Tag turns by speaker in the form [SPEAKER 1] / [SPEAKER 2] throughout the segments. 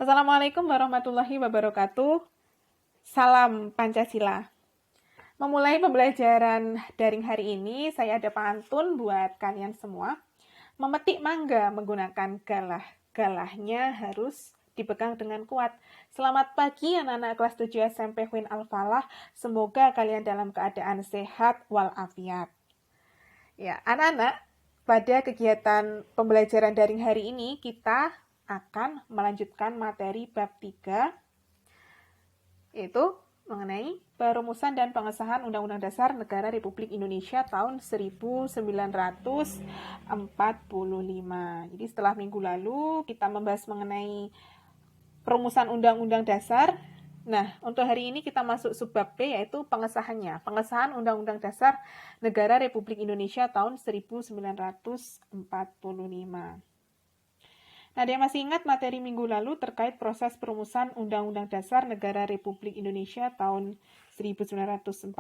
[SPEAKER 1] Assalamualaikum warahmatullahi wabarakatuh. Salam Pancasila. Memulai pembelajaran daring hari ini, saya ada pantun buat kalian semua. Memetik mangga menggunakan galah. Galahnya harus dipegang dengan kuat. Selamat pagi anak-anak kelas 7 SMP Queen Al-Falah. Semoga kalian dalam keadaan sehat walafiat. Ya, anak-anak, pada kegiatan pembelajaran daring hari ini kita akan melanjutkan materi bab 3, yaitu mengenai perumusan dan pengesahan Undang-Undang Dasar Negara Republik Indonesia tahun 1945. Jadi setelah minggu lalu kita membahas mengenai perumusan Undang-Undang Dasar. Nah, untuk hari ini kita masuk subbab B, yaitu pengesahannya. Pengesahan Undang-Undang Dasar Negara Republik Indonesia tahun 1945. Nah, dia masih ingat materi minggu lalu terkait proses perumusan Undang-Undang Dasar Negara Republik Indonesia tahun 1945.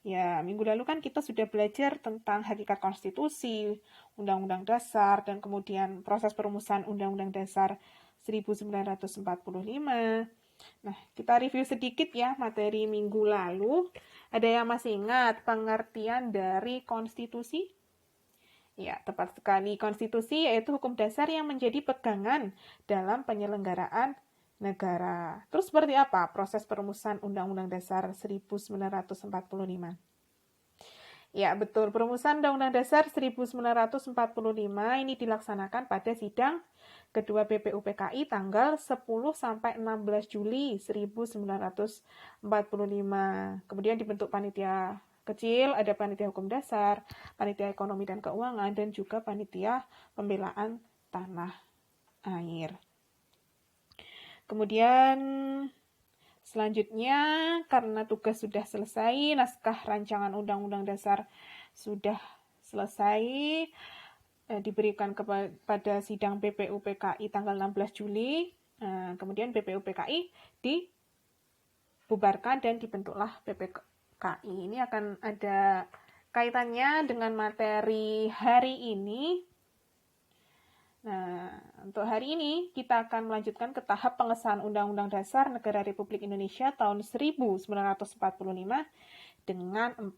[SPEAKER 1] Ya, minggu lalu kan kita sudah belajar tentang hakikat konstitusi, Undang-Undang Dasar, dan kemudian proses perumusan Undang-Undang Dasar 1945. Nah, kita review sedikit ya materi minggu lalu. Ada yang masih ingat pengertian dari konstitusi? Ya, tepat sekali. Konstitusi yaitu hukum dasar yang menjadi pegangan dalam penyelenggaraan negara. Terus seperti apa proses perumusan Undang-Undang Dasar 1945? Ya, betul. Perumusan Undang-Undang Dasar 1945 ini dilaksanakan pada sidang kedua BPUPKI tanggal 10 sampai 16 Juli 1945. Kemudian dibentuk panitia kecil, ada panitia hukum dasar, panitia ekonomi dan keuangan, dan juga panitia pembelaan tanah air. Kemudian selanjutnya, karena tugas sudah selesai, naskah rancangan Undang-Undang Dasar sudah selesai, diberikan kepada sidang BPUPKI tanggal 16 Juli, kemudian BPUPKI dibubarkan dan dibentuklah PPKI. Ini akan ada kaitannya dengan materi hari ini. Nah, untuk hari ini kita akan melanjutkan ke tahap pengesahan Undang-Undang Dasar Negara Republik Indonesia tahun 1945 dengan 4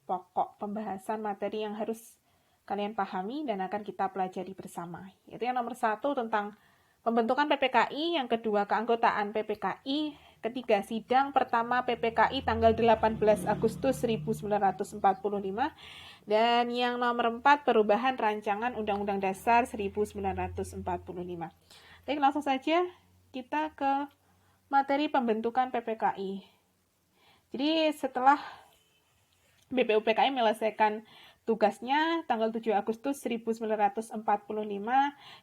[SPEAKER 1] pokok pembahasan materi yang harus kalian pahami dan akan kita pelajari bersama. Yaitu yang nomor 1 tentang pembentukan PPKI, yang kedua keanggotaan PPKI, ketiga sidang pertama PPKI tanggal 18 Agustus 1945, dan yang nomor 4 perubahan rancangan Undang-Undang Dasar 1945. Baik, langsung saja kita ke materi pembentukan PPKI. Jadi setelah BPUPKI menyelesaikan tugasnya tanggal 7 Agustus 1945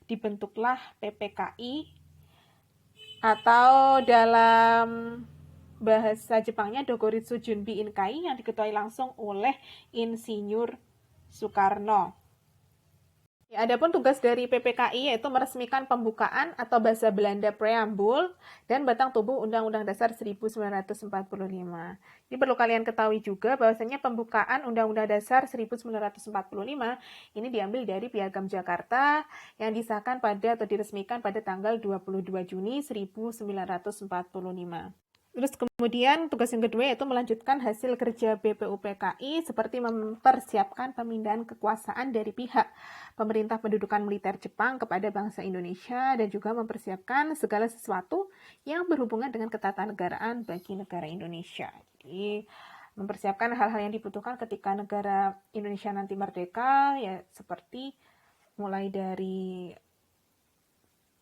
[SPEAKER 1] dibentuklah PPKI, atau dalam bahasa Jepangnya Dogoritsu Junbi Inkai, yang diketuai langsung oleh Insinyur Soekarno. Ya, adapun tugas dari PPKI yaitu meresmikan pembukaan atau bahasa Belanda preambul dan batang tubuh Undang-Undang Dasar 1945. Ini perlu kalian ketahui juga bahwasanya pembukaan Undang-Undang Dasar 1945 ini diambil dari Piagam Jakarta yang disahkan pada atau diresmikan pada tanggal 22 Juni 1945. Terus kemudian tugas yang kedua yaitu melanjutkan hasil kerja BPUPKI seperti mempersiapkan pemindahan kekuasaan dari pihak pemerintah pendudukan militer Jepang kepada bangsa Indonesia, dan juga mempersiapkan segala sesuatu yang berhubungan dengan ketatanegaraan bagi negara Indonesia. Jadi mempersiapkan hal-hal yang dibutuhkan ketika negara Indonesia nanti merdeka, ya seperti mulai dari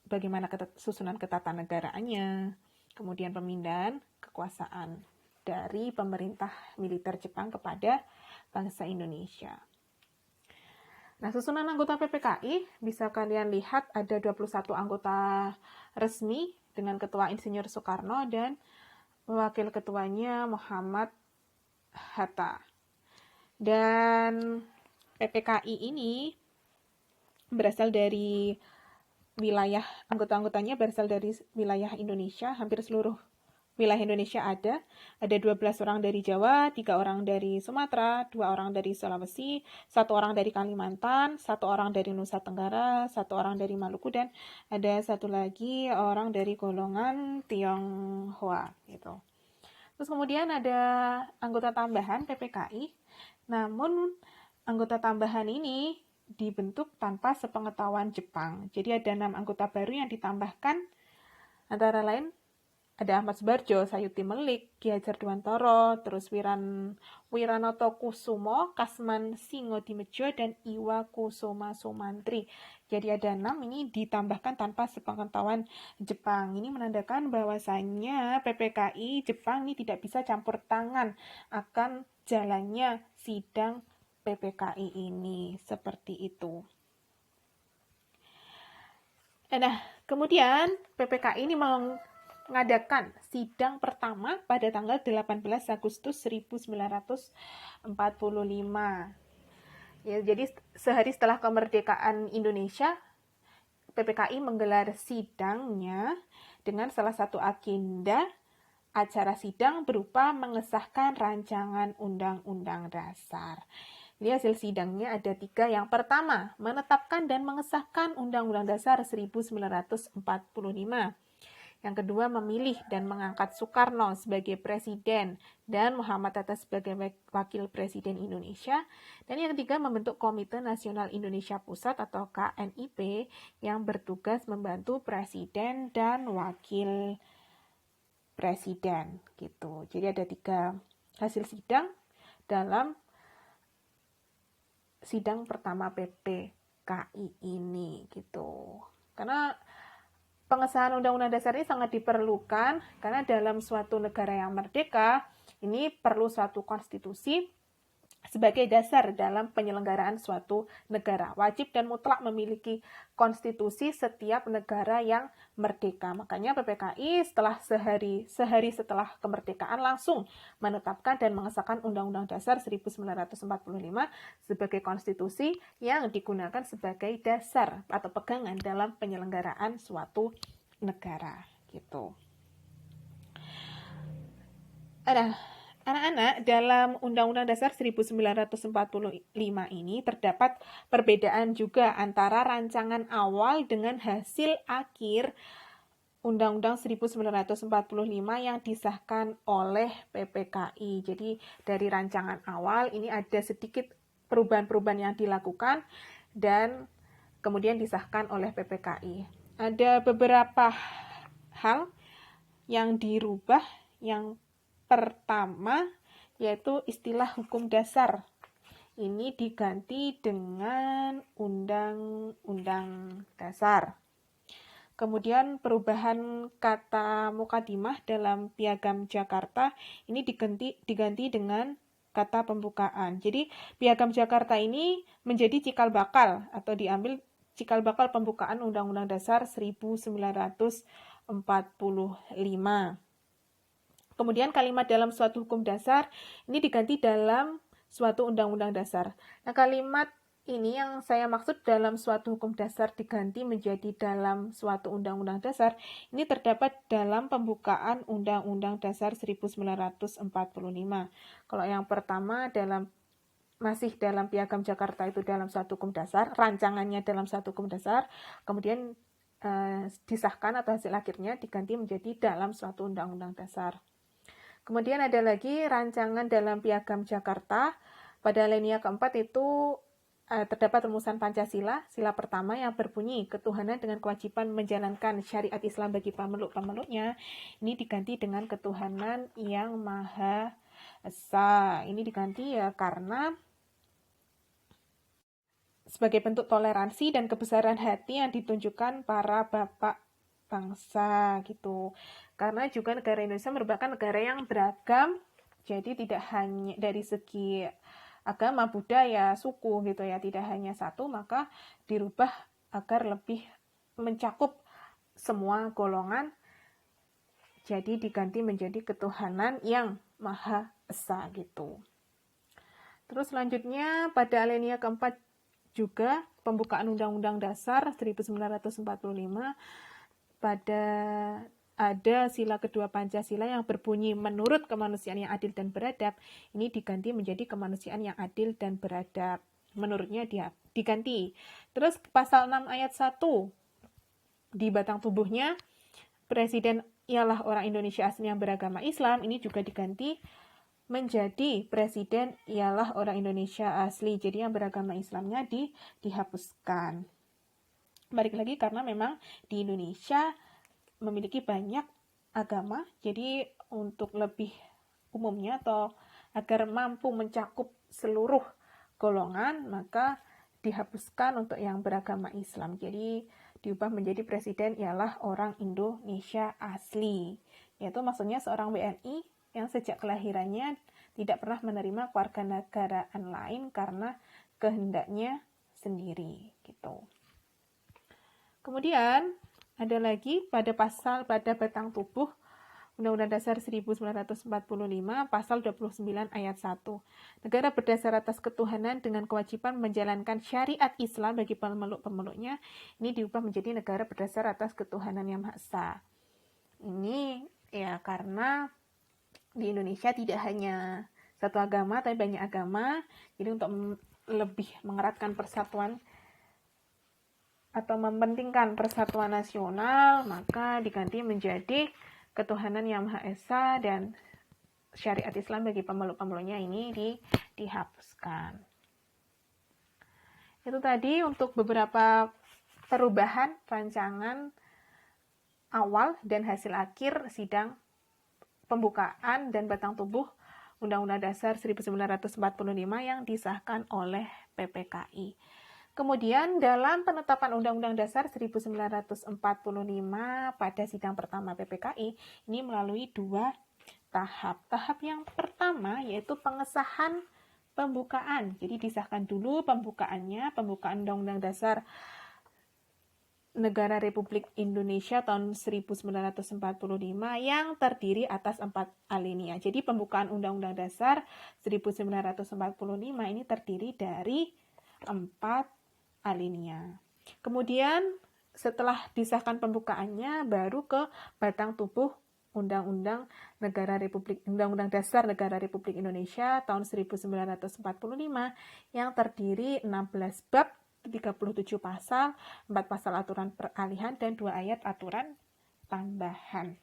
[SPEAKER 1] bagaimana susunan ketatanegaraannya, kemudian pemindahan kekuasaan dari pemerintah militer Jepang kepada bangsa Indonesia. Nah, susunan anggota PPKI bisa kalian lihat ada 21 anggota resmi dengan Ketua Insinyur Soekarno dan Wakil Ketuanya Muhammad Hatta. Dan PPKI ini berasal dari wilayah, anggota-anggotanya berasal dari wilayah Indonesia, hampir seluruh wilayah Indonesia ada 12 orang dari Jawa, 3 orang dari Sumatera, 2 orang dari Sulawesi, 1 orang dari Kalimantan, 1 orang dari Nusa Tenggara, 1 orang dari Maluku, dan ada 1 lagi orang dari golongan Tionghoa gitu. Terus kemudian ada anggota tambahan PPKI, namun anggota tambahan ini dibentuk tanpa sepengetahuan Jepang. Jadi ada 6 anggota baru yang ditambahkan, antara lain ada Ahmad Subarjo, Sayuti Melik, Ki Hajar Dewantara, terus Wiranoto Kusumo, Kasman Singodimedjo, dan Iwa Kusuma Sumantri. Jadi ada 6 ini ditambahkan tanpa sepengetahuan Jepang. Ini menandakan bahwasannya PPKI Jepang ini tidak bisa campur tangan akan jalannya sidang PPKI ini. Seperti itu. Nah, kemudian PPKI ini mengadakan sidang pertama pada tanggal 18 Agustus 1945. Ya, jadi sehari setelah kemerdekaan Indonesia, PPKI menggelar sidangnya dengan salah satu agenda acara sidang berupa mengesahkan rancangan Undang-Undang Dasar. Jadi hasil sidangnya ada 3. Yang pertama, menetapkan dan mengesahkan Undang-Undang Dasar 1945. Yang kedua, memilih dan mengangkat Soekarno sebagai presiden dan Muhammad Hatta sebagai wakil presiden Indonesia. Dan yang ketiga, membentuk Komite Nasional Indonesia Pusat atau KNIP yang bertugas membantu presiden dan wakil presiden gitu. Jadi ada 3 hasil sidang dalam sidang pertama PPKI ini gitu. Karena pengesahan Undang-Undang Dasar ini sangat diperlukan karena dalam suatu negara yang merdeka ini perlu suatu konstitusi sebagai dasar dalam penyelenggaraan suatu negara. Wajib dan mutlak memiliki konstitusi setiap negara yang merdeka. Makanya PPKI setelah sehari setelah kemerdekaan langsung menetapkan dan mengesahkan Undang-Undang Dasar 1945 sebagai konstitusi yang digunakan sebagai dasar atau pegangan dalam penyelenggaraan suatu negara gitu. Anak-anak, dalam Undang-Undang Dasar 1945 ini terdapat perbedaan juga antara rancangan awal dengan hasil akhir Undang-Undang 1945 yang disahkan oleh PPKI. Jadi dari rancangan awal ini ada sedikit perubahan-perubahan yang dilakukan dan kemudian disahkan oleh PPKI. Ada beberapa hal yang dirubah. Yang pertama yaitu istilah hukum dasar. Ini diganti dengan Undang-Undang Dasar. Kemudian perubahan kata mukadimah dalam Piagam Jakarta ini diganti dengan kata pembukaan. Jadi Piagam Jakarta ini menjadi cikal bakal atau diambil cikal bakal pembukaan Undang-Undang Dasar 1945. Kemudian kalimat dalam suatu hukum dasar ini diganti dalam suatu undang-undang dasar. Nah, kalimat ini yang saya maksud dalam suatu hukum dasar diganti menjadi dalam suatu undang-undang dasar, ini terdapat dalam pembukaan Undang-Undang Dasar 1945. Kalau yang pertama masih dalam Piagam Jakarta itu dalam suatu hukum dasar, rancangannya dalam suatu hukum dasar, kemudian disahkan atau hasil akhirnya diganti menjadi dalam suatu undang-undang dasar. Kemudian ada lagi rancangan dalam Piagam Jakarta. Pada alinea keempat itu terdapat rumusan Pancasila, sila pertama yang berbunyi ketuhanan dengan kewajiban menjalankan syariat Islam bagi pemeluk-pemeluknya. Ini diganti dengan ketuhanan yang Maha Esa. Ini diganti ya karena sebagai bentuk toleransi dan kebesaran hati yang ditunjukkan para bapak bangsa gitu. Karena juga negara Indonesia merupakan negara yang beragam, jadi tidak hanya dari segi agama, budaya, suku gitu ya, tidak hanya satu, maka dirubah agar lebih mencakup semua golongan. Jadi diganti menjadi ketuhanan yang Maha Esa gitu. Terus selanjutnya pada alinea keempat juga pembukaan Undang-Undang Dasar 1945 pada ada sila kedua Pancasila yang berbunyi menurut kemanusiaan yang adil dan beradab, ini diganti menjadi kemanusiaan yang adil dan beradab. Menurutnya dia diganti. Terus pasal 6 ayat 1 di batang tubuhnya presiden ialah orang Indonesia asli yang beragama Islam, ini juga diganti menjadi presiden ialah orang Indonesia asli. Jadi yang beragama Islamnya dihapuskan. Balik lagi karena memang di Indonesia memiliki banyak agama, jadi untuk lebih umumnya atau agar mampu mencakup seluruh golongan, maka dihapuskan untuk yang beragama Islam. Jadi diubah menjadi presiden ialah orang Indonesia asli. Yaitu maksudnya seorang WNI yang sejak kelahirannya tidak pernah menerima kewarganegaraan lain karena kehendaknya sendiri gitu. Kemudian ada lagi pada batang tubuh Undang-Undang Dasar 1945 pasal 29 ayat 1. Negara berdasar atas ketuhanan dengan kewajiban menjalankan syariat Islam bagi pemeluk-pemeluknya, ini diubah menjadi negara berdasar atas ketuhanan yang Maha Esa. Ini ya karena di Indonesia tidak hanya satu agama tapi banyak agama, jadi untuk lebih mengeratkan persatuan atau mementingkan persatuan nasional, maka diganti menjadi ketuhanan yang Maha Esa dan syariat Islam bagi pemeluk-pemeluknya ini dihapuskan. Itu tadi untuk beberapa perubahan rancangan awal dan hasil akhir sidang pembukaan dan batang tubuh Undang-Undang Dasar 1945 yang disahkan oleh PPKI. Kemudian dalam penetapan Undang-Undang Dasar 1945 pada sidang pertama PPKI, ini melalui 2 tahap. Tahap yang pertama yaitu pengesahan pembukaan. Jadi disahkan dulu pembukaan Undang-Undang Dasar Negara Republik Indonesia tahun 1945 yang terdiri atas 4 alinea. Jadi pembukaan Undang-Undang Dasar 1945 ini terdiri dari 4 alinea. Kemudian setelah disahkan pembukaannya baru ke batang tubuh Undang-Undang Dasar Negara Republik Indonesia tahun 1945 yang terdiri 16 bab, 37 pasal, 4 pasal aturan peralihan dan 2 ayat aturan tambahan.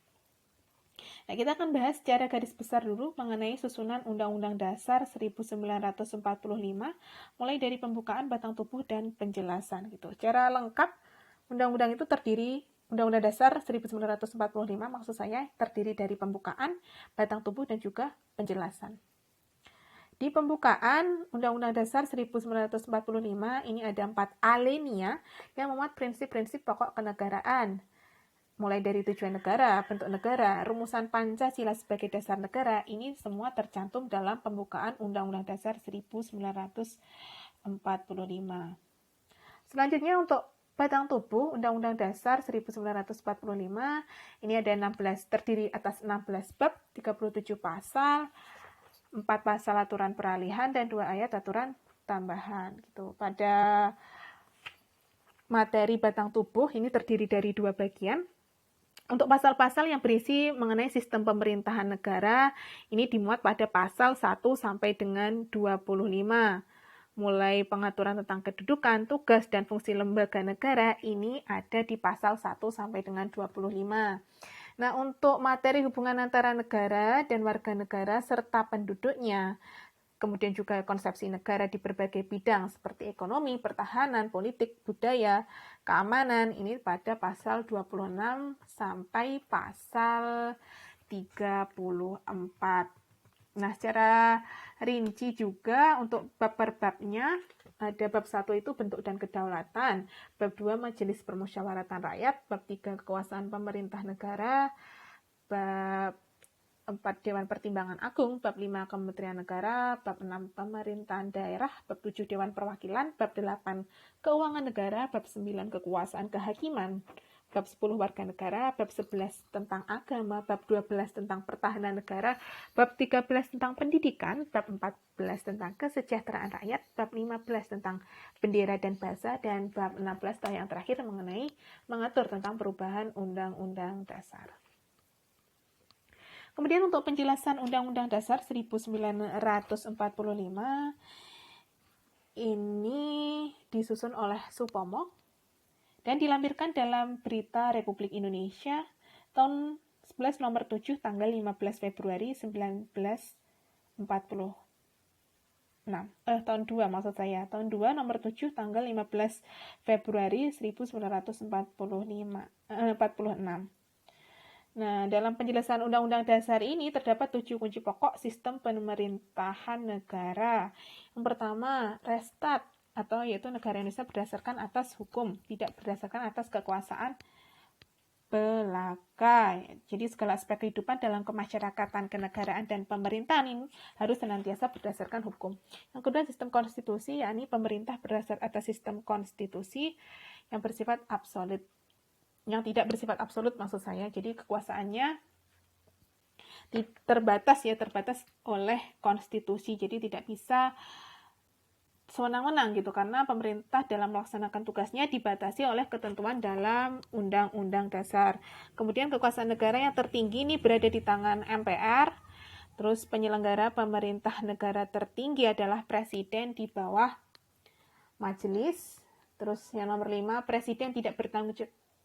[SPEAKER 1] Nah, kita akan bahas secara garis besar dulu mengenai susunan Undang-Undang Dasar 1945, mulai dari pembukaan, batang tubuh, dan penjelasan. Gitu. Secara lengkap, Undang-Undang itu terdiri, Undang-Undang Dasar 1945 maksud saya terdiri dari pembukaan, batang tubuh, dan juga penjelasan. Di pembukaan Undang-Undang Dasar 1945 ini ada 4 alinea yang memuat prinsip-prinsip pokok kenegaraan. Mulai dari tujuan negara, bentuk negara, rumusan Pancasila sebagai dasar negara, ini semua tercantum dalam pembukaan Undang-Undang Dasar 1945. Selanjutnya untuk batang tubuh Undang-Undang Dasar 1945, ini ada 16, terdiri atas 16 bab, 37 pasal, 4 pasal aturan peralihan, dan 2 ayat aturan tambahan. Gitu. Pada materi batang tubuh ini terdiri dari 2 bagian. Untuk pasal-pasal yang berisi mengenai sistem pemerintahan negara, ini dimuat pada pasal 1 sampai dengan 25. Mulai pengaturan tentang kedudukan, tugas, dan fungsi lembaga negara, ini ada di pasal 1 sampai dengan 25. Nah, untuk materi hubungan antara negara dan warga negara serta penduduknya, kemudian juga konsepsi negara di berbagai bidang seperti ekonomi, pertahanan, politik, budaya, keamanan, ini pada pasal 26 sampai pasal 34. Nah, secara rinci juga untuk bab per babnya, ada bab 1 itu bentuk dan kedaulatan, bab 2 majelis permusyawaratan rakyat, bab 3 kekuasaan pemerintah negara, bab 4 Dewan Pertimbangan Agung, bab 5 Kementerian Negara, bab 6 Pemerintahan Daerah, bab 7 Dewan Perwakilan, bab 8 Keuangan Negara, bab 9 Kekuasaan Kehakiman, bab 10 Warga Negara, bab 11 tentang agama, bab 12 tentang pertahanan negara, bab 13 tentang pendidikan, bab 14 tentang kesejahteraan rakyat, bab 15 tentang bendera dan bahasa, dan bab 16 yang terakhir mengenai mengatur tentang perubahan undang-undang dasar. Kemudian untuk penjelasan Undang-Undang Dasar 1945 ini disusun oleh Supomo dan dilampirkan dalam Berita Republik Indonesia tahun 11 nomor 7 tanggal 15 Februari 1946. Tahun 2 maksud saya. Tahun 2 nomor 7 tanggal 15 Februari 1946. Nah, dalam penjelasan Undang-Undang Dasar ini terdapat 7 kunci pokok sistem pemerintahan negara. Yang pertama, Restat, atau yaitu negara Indonesia berdasarkan atas hukum, tidak berdasarkan atas kekuasaan belaka. Jadi segala aspek kehidupan dalam kemasyarakatan, kenegaraan, dan pemerintahan ini harus senantiasa berdasarkan hukum. Yang kedua, sistem konstitusi, yakni pemerintah berdasar atas sistem konstitusi yang bersifat absolut. Yang tidak bersifat absolut maksud saya, jadi kekuasaannya terbatas oleh konstitusi, jadi tidak bisa sewenang-wenang gitu, karena pemerintah dalam melaksanakan tugasnya dibatasi oleh ketentuan dalam Undang-Undang Dasar. Kemudian kekuasaan negara yang tertinggi ini berada di tangan MPR, terus penyelenggara pemerintah negara tertinggi adalah presiden di bawah majelis, terus yang nomor 5, presiden tidak bertanggung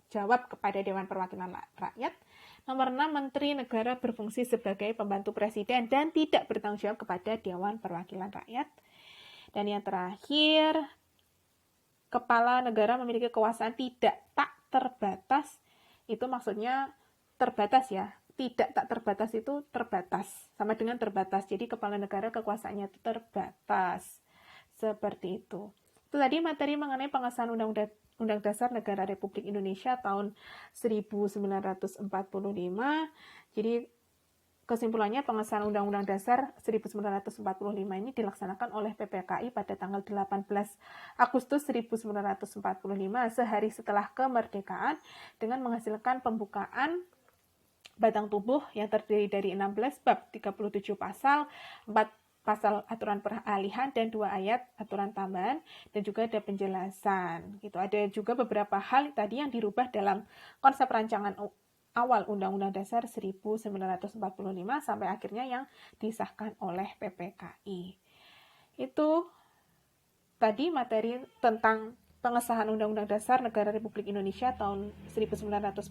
[SPEAKER 1] jawab kepada Dewan Perwakilan Rakyat. Nomor 6, Menteri Negara berfungsi sebagai pembantu presiden dan tidak bertanggung jawab kepada Dewan Perwakilan Rakyat. Dan yang terakhir, kepala negara memiliki kekuasaan tak terbatas. Itu maksudnya terbatas ya. Tidak tak terbatas itu terbatas. Sama dengan terbatas. Jadi kepala negara kekuasaannya itu terbatas. Seperti itu. Itu tadi materi mengenai pengesahan Undang Dasar Negara Republik Indonesia tahun 1945. Jadi kesimpulannya, pengesahan Undang-Undang Dasar 1945 ini dilaksanakan oleh PPKI pada tanggal 18 Agustus 1945, sehari setelah kemerdekaan, dengan menghasilkan pembukaan batang tubuh yang terdiri dari 16 bab, 37 pasal, 4 pasal aturan peralihan, dan 2 ayat aturan tambahan, dan juga ada penjelasan. Gitu. Ada juga beberapa hal tadi yang dirubah dalam konsep rancangan awal Undang-Undang Dasar 1945 sampai akhirnya yang disahkan oleh PPKI. Itu tadi materi tentang pengesahan Undang-Undang Dasar Negara Republik Indonesia tahun 1945.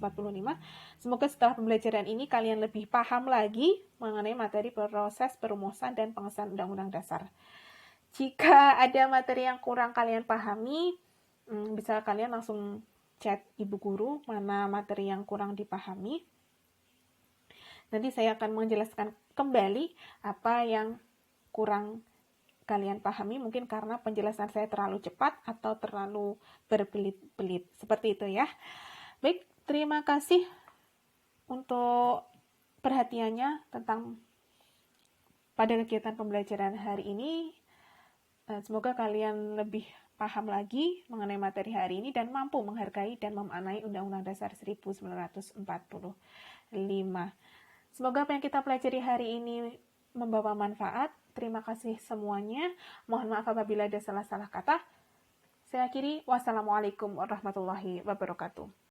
[SPEAKER 1] Semoga setelah pembelajaran ini kalian lebih paham lagi mengenai materi proses perumusan dan pengesahan Undang-Undang Dasar. Jika ada materi yang kurang kalian pahami, bisa kalian langsung chat ibu guru mana materi yang kurang dipahami. Nanti saya akan menjelaskan kembali apa yang kurang kalian pahami, mungkin karena penjelasan saya terlalu cepat atau terlalu berbelit-belit. Seperti itu ya. Baik, terima kasih untuk perhatiannya tentang pada kegiatan pembelajaran hari ini. Semoga kalian lebih paham lagi mengenai materi hari ini dan mampu menghargai dan memaknai Undang-Undang Dasar 1945. Semoga apa yang kita pelajari hari ini membawa manfaat. Terima kasih semuanya. Mohon maaf apabila ada salah-salah kata. Saya akhiri. Wassalamualaikum warahmatullahi wabarakatuh.